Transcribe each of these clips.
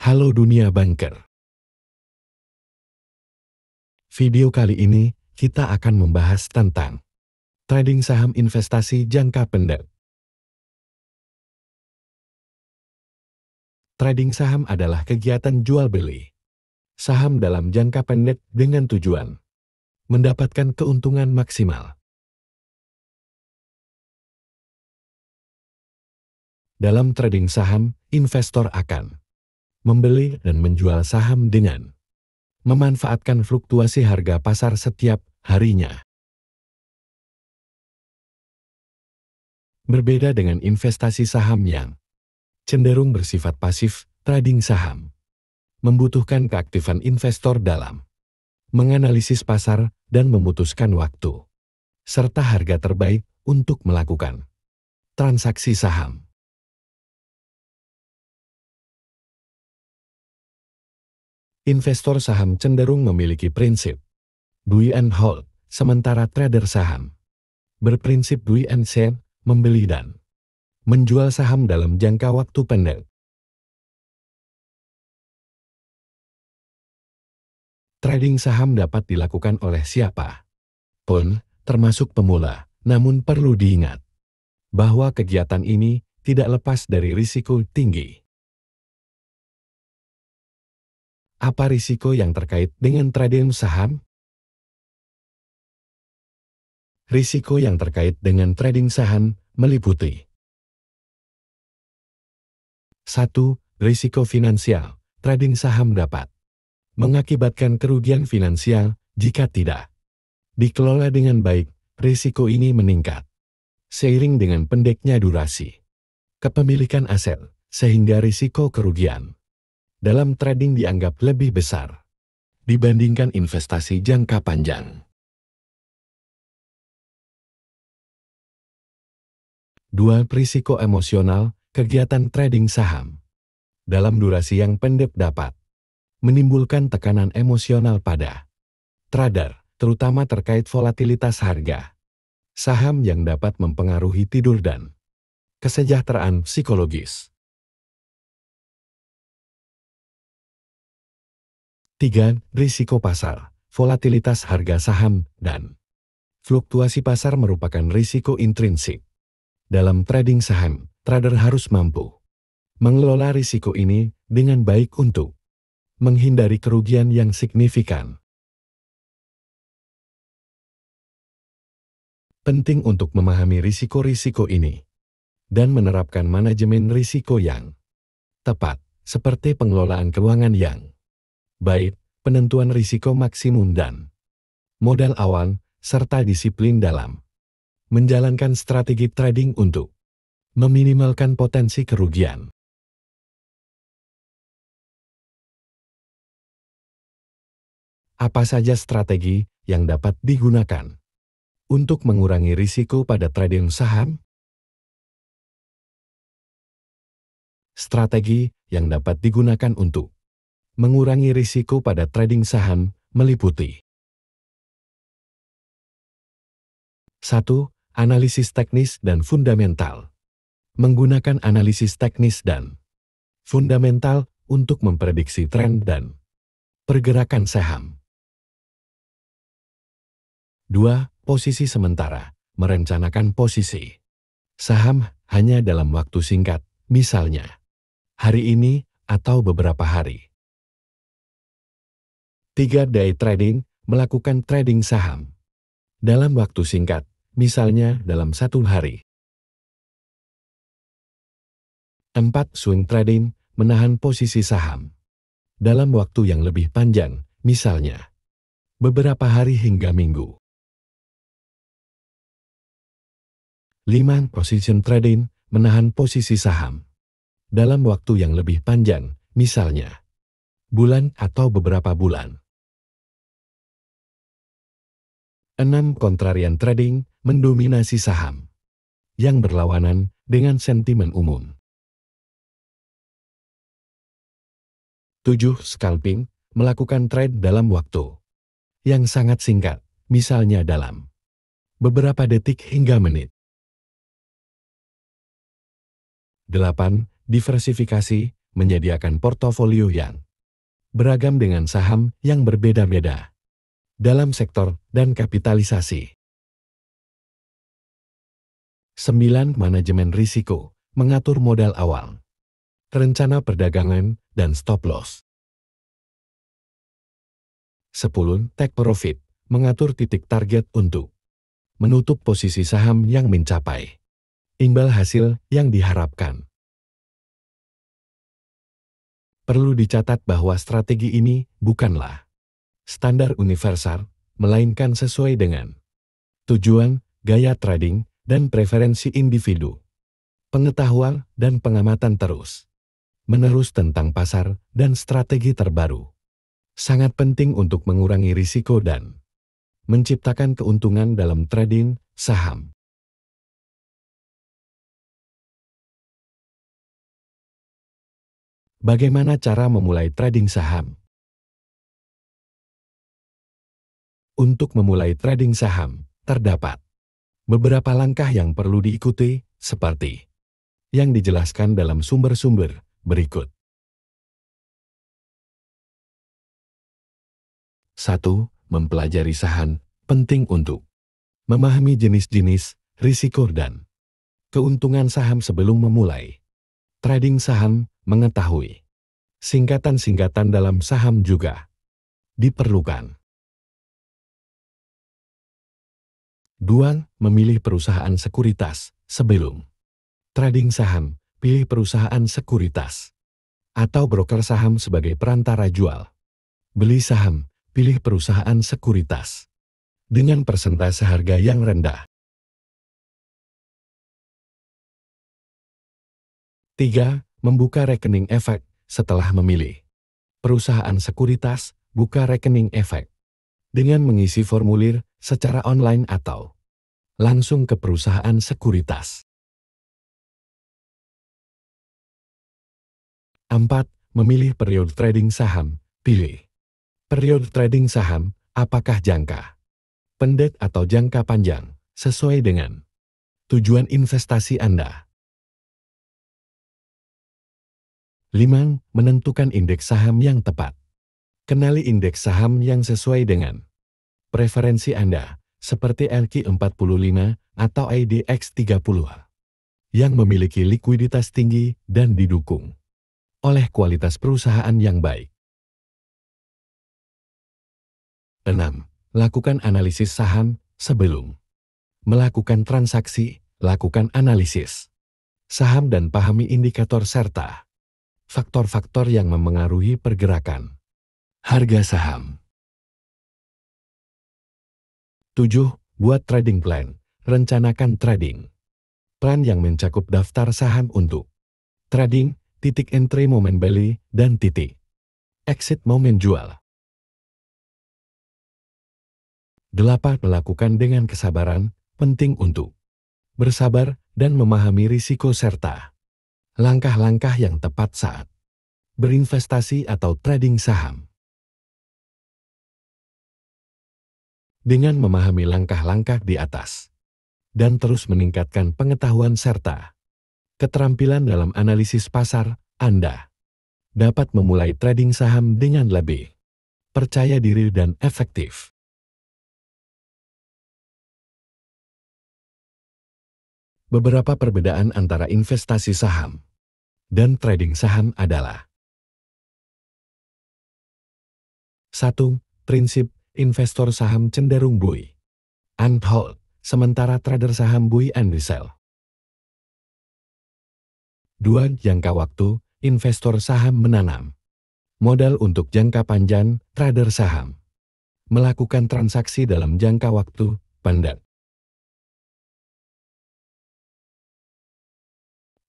Halo dunia banker. Video kali ini kita akan membahas tentang trading saham investasi jangka pendek. Trading saham adalah kegiatan jual beli saham dalam jangka pendek dengan tujuan mendapatkan keuntungan maksimal. Dalam trading saham, investor akan membeli dan menjual saham dengan memanfaatkan fluktuasi harga pasar setiap harinya. Berbeda dengan investasi saham yang cenderung bersifat pasif, trading saham membutuhkan keaktifan investor dalam menganalisis pasar dan memutuskan waktu serta harga terbaik untuk melakukan transaksi saham. Investor saham cenderung memiliki prinsip buy and hold, sementara trader saham berprinsip buy and sell, membeli dan menjual saham dalam jangka waktu pendek. Trading saham dapat dilakukan oleh siapa pun, termasuk pemula, namun perlu diingat bahwa kegiatan ini tidak lepas dari risiko tinggi. Apa risiko yang terkait dengan trading saham? Risiko yang terkait dengan trading saham meliputi 1. Risiko finansial. Trading saham dapat mengakibatkan kerugian finansial jika tidak dikelola dengan baik. Risiko ini meningkat seiring dengan pendeknya durasi kepemilikan aset, sehingga risiko kerugian dalam trading dianggap lebih besar dibandingkan investasi jangka panjang. 2. Risiko emosional. Kegiatan trading saham dalam durasi yang pendek dapat menimbulkan tekanan emosional pada trader, terutama terkait volatilitas harga saham yang dapat mempengaruhi tidur dan kesejahteraan psikologis. 3. Risiko pasar. Volatilitas harga saham dan fluktuasi pasar merupakan risiko intrinsik. Dalam trading saham, trader harus mampu mengelola risiko ini dengan baik untuk menghindari kerugian yang signifikan. Penting untuk memahami risiko-risiko ini dan menerapkan manajemen risiko yang tepat, seperti pengelolaan keuangan yang baik, penentuan risiko maksimum dan modal awal, serta disiplin dalam menjalankan strategi trading untuk meminimalkan potensi kerugian. Apa saja strategi yang dapat digunakan untuk mengurangi risiko pada trading saham? Strategi yang dapat digunakan untuk mengurangi risiko pada trading saham meliputi 1. Analisis teknis dan fundamental. Menggunakan analisis teknis dan fundamental untuk memprediksi tren dan pergerakan saham. 2. Posisi sementara. Merencanakan posisi saham hanya dalam waktu singkat, misalnya hari ini atau beberapa hari. 3. Day trading. Melakukan trading saham dalam waktu singkat, misalnya dalam satu hari. 4. Swing trading. Menahan posisi saham dalam waktu yang lebih panjang, misalnya beberapa hari hingga minggu. 5. Position trading. Menahan posisi saham dalam waktu yang lebih panjang, misalnya bulan atau beberapa bulan. 6. Contrarian trading. Mendominasi saham yang berlawanan dengan sentimen umum. 7. Scalping. Melakukan trade dalam waktu yang sangat singkat, misalnya dalam beberapa detik hingga menit. 8. Diversifikasi. menyediakan portofolio yang beragam dengan saham yang berbeda-beda dalam sektor dan kapitalisasi. 9. Manajemen risiko, mengatur modal awal, rencana perdagangan, dan stop loss. 10. Take profit, mengatur titik target untuk menutup posisi saham yang mencapai imbal hasil yang diharapkan. Perlu dicatat bahwa strategi ini bukanlah standar universal, melainkan sesuai dengan tujuan, gaya trading, dan preferensi individu. Pengetahuan dan pengamatan terus menerus tentang pasar dan strategi terbaru sangat penting untuk mengurangi risiko dan menciptakan keuntungan dalam trading saham. Bagaimana cara memulai trading saham? Untuk memulai trading saham, terdapat beberapa langkah yang perlu diikuti, seperti yang dijelaskan dalam sumber-sumber berikut. 1. Mempelajari saham, penting untuk memahami jenis-jenis, risiko dan keuntungan saham sebelum memulai trading saham. Mengetahui singkatan-singkatan dalam saham juga diperlukan. 2. Memilih perusahaan sekuritas. Sebelum trading saham, pilih perusahaan sekuritas atau broker saham sebagai perantara jual beli saham. Pilih perusahaan sekuritas dengan persentase harga yang rendah. 3. Membuka rekening efek. Setelah memilih perusahaan sekuritas, buka rekening efek dengan mengisi formulir secara online atau langsung ke perusahaan sekuritas. 4. Memilih periode trading saham. Pilih periode trading saham, apakah jangka pendek atau jangka panjang, sesuai dengan tujuan investasi Anda. 5. Menentukan indeks saham yang tepat. Kenali indeks saham yang sesuai dengan preferensi Anda, seperti LQ45 atau IDX30, yang memiliki likuiditas tinggi dan didukung oleh kualitas perusahaan yang baik. 6. Lakukan analisis saham sebelum melakukan transaksi. Lakukan analisis saham dan pahami indikator serta faktor-faktor yang memengaruhi pergerakan harga saham. 7. Buat trading plan. Rencanakan trading plan yang mencakup daftar saham untuk trading, titik entry momen beli, dan titik exit momen jual. 8. Melakukan dengan kesabaran. Penting untuk bersabar dan memahami risiko serta langkah-langkah yang tepat saat berinvestasi atau trading saham. Dengan memahami langkah-langkah di atas dan terus meningkatkan pengetahuan serta keterampilan dalam analisis pasar, Anda dapat memulai trading saham dengan lebih percaya diri dan efektif. Beberapa perbedaan antara investasi saham dan trading saham adalah: 1. Prinsip investor saham cenderung buy and hold, sementara trader saham buy and sell. 2. Jangka waktu, investor saham menanam modal untuk jangka panjang, trader saham melakukan transaksi dalam jangka waktu pendek.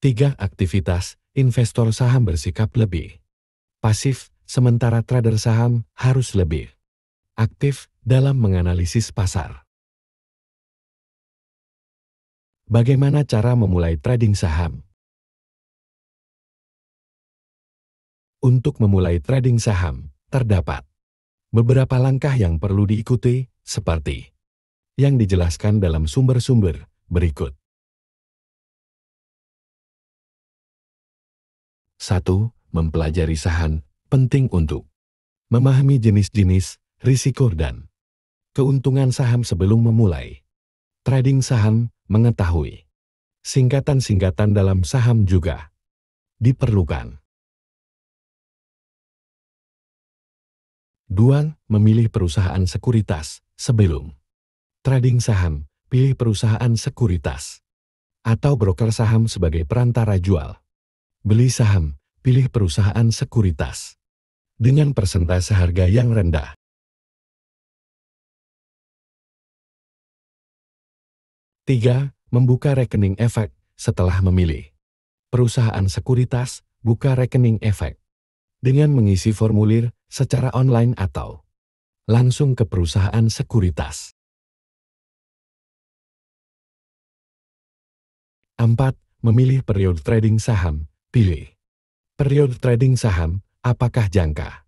3. Aktivitas, investor saham bersikap lebih pasif, sementara trader saham harus lebih aktif dalam menganalisis pasar. Bagaimana cara memulai trading saham? Untuk memulai trading saham, terdapat beberapa langkah yang perlu diikuti, seperti yang dijelaskan dalam sumber-sumber berikut. 1. Mempelajari saham penting untuk memahami jenis-jenis, risiko dan keuntungan saham sebelum memulai trading saham. Mengetahui singkatan-singkatan dalam saham juga diperlukan. 2. Memilih perusahaan sekuritas sebelum trading saham. Pilih perusahaan sekuritas atau broker saham sebagai perantara jual beli saham. Pilih perusahaan sekuritas dengan persentase harga yang rendah. 3. Membuka rekening efek setelah memilih perusahaan sekuritas. Buka rekening efek dengan mengisi formulir secara online atau langsung ke perusahaan sekuritas. 4. Memilih periode trading saham. Pilih periode trading saham, apakah jangka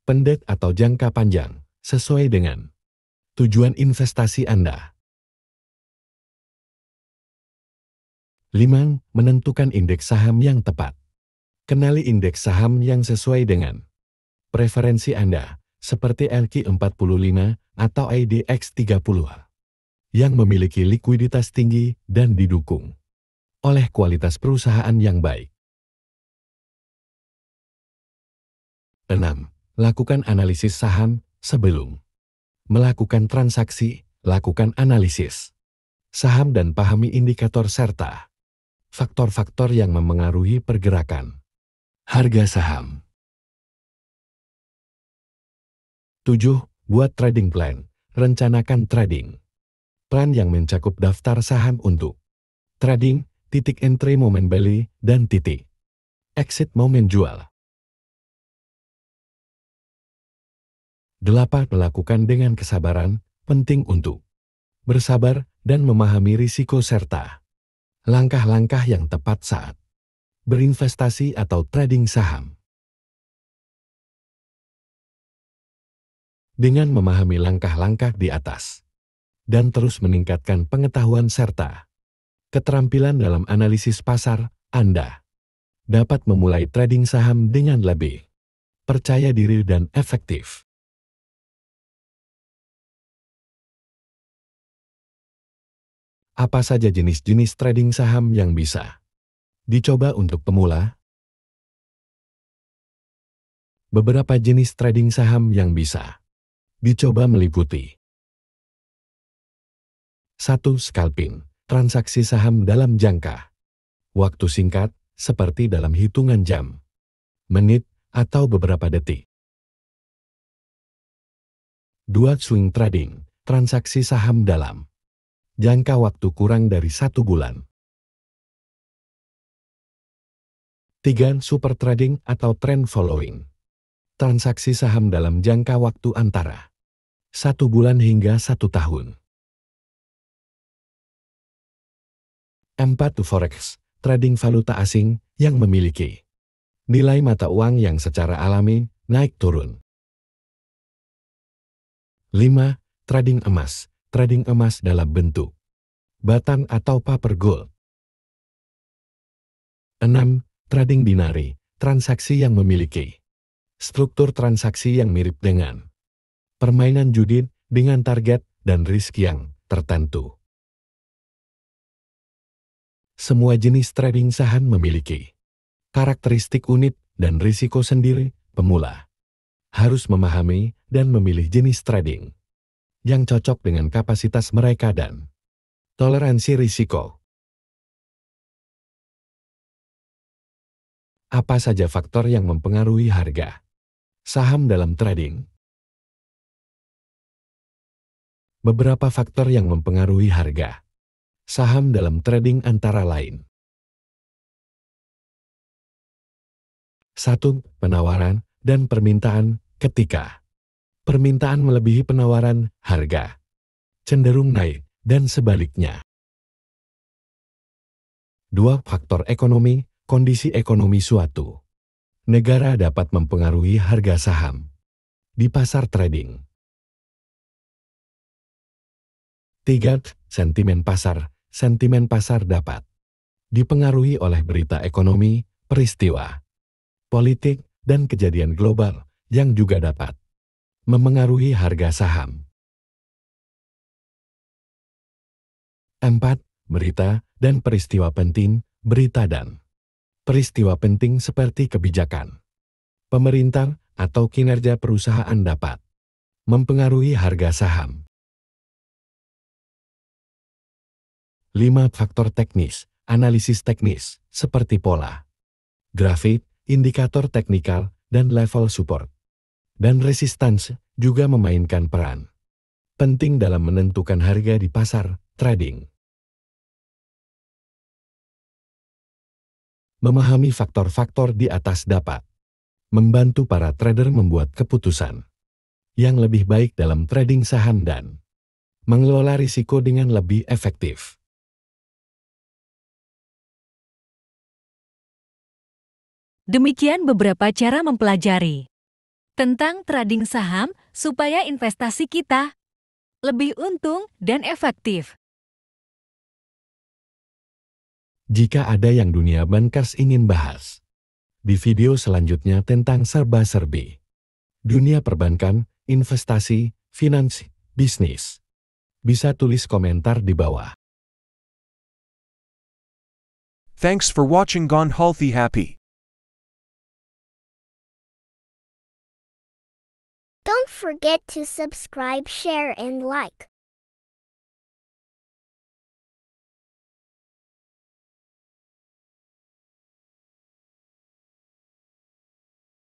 pendek atau jangka panjang, sesuai dengan tujuan investasi Anda. 5. Menentukan indeks saham yang tepat. Kenali indeks saham yang sesuai dengan preferensi Anda, seperti LQ45 atau IDX30, yang memiliki likuiditas tinggi dan didukung oleh kualitas perusahaan yang baik. 6. Lakukan analisis saham sebelum melakukan transaksi. Lakukan analisis saham dan pahami indikator serta faktor-faktor yang memengaruhi pergerakan harga saham. 7. Buat trading plan. Rencanakan trading plan yang mencakup daftar saham untuk trading, titik entry momen beli, dan titik exit momen jual. 8. Melakukan dengan kesabaran. Penting untuk bersabar dan memahami risiko serta langkah-langkah yang tepat saat berinvestasi atau trading saham. Dengan memahami langkah-langkah di atas dan terus meningkatkan pengetahuan serta keterampilan dalam analisis pasar, Anda dapat memulai trading saham dengan lebih percaya diri dan efektif. Apa saja jenis-jenis trading saham yang bisa dicoba untuk pemula? Beberapa jenis trading saham yang bisa dicoba meliputi: 1. Scalping, transaksi saham dalam jangka waktu singkat, seperti dalam hitungan jam, menit, atau beberapa detik. 2. Swing trading, transaksi saham dalam jangka waktu kurang dari 1 bulan. 3. Super trading atau trend following, transaksi saham dalam jangka waktu antara 1 bulan hingga 1 tahun. 4. Forex, trading valuta asing yang memiliki nilai mata uang yang secara alami naik turun. 5. Trading emas, trading emas dalam bentuk batan atau paper gold. 6. Trading binary, transaksi yang memiliki struktur transaksi yang mirip dengan permainan judi dengan target dan risk yang tertentu. Semua jenis trading saham memiliki karakteristik unik dan risiko sendiri. Pemula harus memahami dan memilih jenis trading yang cocok dengan kapasitas mereka dan toleransi risiko. Apa saja faktor yang mempengaruhi harga saham dalam trading? Beberapa faktor yang mempengaruhi harga saham dalam trading antara lain: 1. Penawaran dan permintaan. Ketika permintaan melebihi penawaran, harga cenderung naik dan sebaliknya. 2. Faktor ekonomi. Kondisi ekonomi suatu negara dapat mempengaruhi harga saham di pasar trading. 3. Sentimen pasar. Sentimen pasar dapat dipengaruhi oleh berita ekonomi, peristiwa politik, dan kejadian global yang juga dapat memengaruhi harga saham. 4. Berita dan peristiwa penting. Berita dan peristiwa penting seperti kebijakan pemerintah atau kinerja perusahaan dapat mempengaruhi harga saham. 5. Faktor teknis. Analisis teknis, seperti pola, grafik, indikator teknikal, dan level support dan resistance juga memainkan peran penting dalam menentukan harga di pasar trading. Memahami faktor-faktor di atas dapat membantu para trader membuat keputusan yang lebih baik dalam trading saham dan mengelola risiko dengan lebih efektif. Demikian beberapa cara mempelajari tentang trading saham supaya investasi kita lebih untung dan efektif. Jika ada yang dunia bankers ingin bahas di video selanjutnya tentang serba-serbi dunia perbankan, investasi, finansi, bisnis, bisa tulis komentar di bawah. Thanks for watching Gone Healthy Happy. Don't forget to subscribe, share, and like.